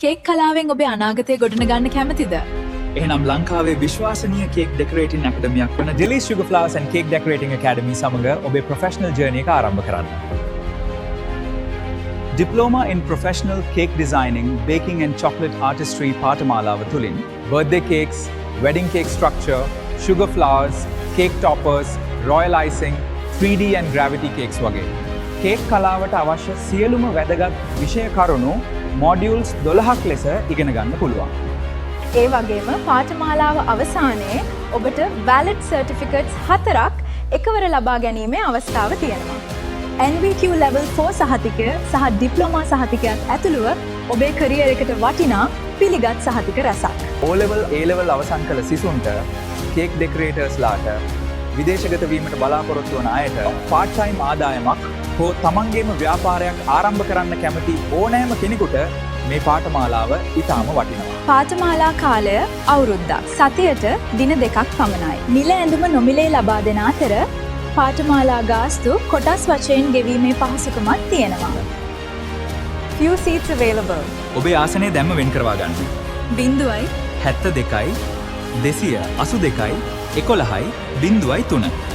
Cake කලාවෙන් ඔබේ අනාගතය ගොඩනගන්න කැමතිද? එහෙනම් ලංකාවේ විශ්වාසනීය කේක් ඩෙකොරේටින් ඇකඩමියක් වන Delhi's Sugar Flowers and Cake Decorating Academy සමග ඔබේ ප්‍රොෆෙෂනල් ජර්නි එක ආරම්භ කරන්න. Diploma in Professional Cake Designing, Baking and Chocolate Artistry පාඨමාලාව තුලින් birthday cakes, wedding cake structure, sugar flowers, cake toppers, royal icing, 3D and gravity cakes වගේ cake කලාවට අවශ්‍ය සියලුම වැදගත් විෂය කරුණු මොඩියුල්ස් 12ක් ලෙස ඉගෙන ගන්න පුළුවන්. ඒ වගේම පාඨමාලාව අවසානයේ ඔබට valid certificates 4ක් එකවර ලබා ගැනීමේ අවස්ථාව තියෙනවා. NVQ level 4 සහතිකය සහ ඩිප්ලෝමා සහතිකයක් ඇතුළුව ඔබේ කරියර් එකට වටිනා පිළිගත් සහතික රැසක්. O level A level අවසන් කළ සිසුන්ට කේක් ඩෙකොරේටර්ස්ලාට විදේශගත වීමට බලාපොරොත්තු වන අයට part time ආදායමක් හෝ තමන්ගේම ව්‍යාපාරයක් ආරම්භ කරන්න කැමති ඕනෑම කෙනෙකුට මේ පාඨමාලාව ඉතාම වටිනවා. පාඨමාලා කාලය අවුරුද්දක්. සතියට දින 2ක් පමණයි. මිල ඇඳුම නොමිලේ ලබා දෙන අතර පාඨමාලා ගාස්තු කොටස් වශයෙන් ගෙවීමේ පහසුකමක් තියෙනවා. Few seats available. ඔබේ ආසනය දැම්ම වෙන් කරවා ගන්න. 0යි 72යි 282යි 11යි 03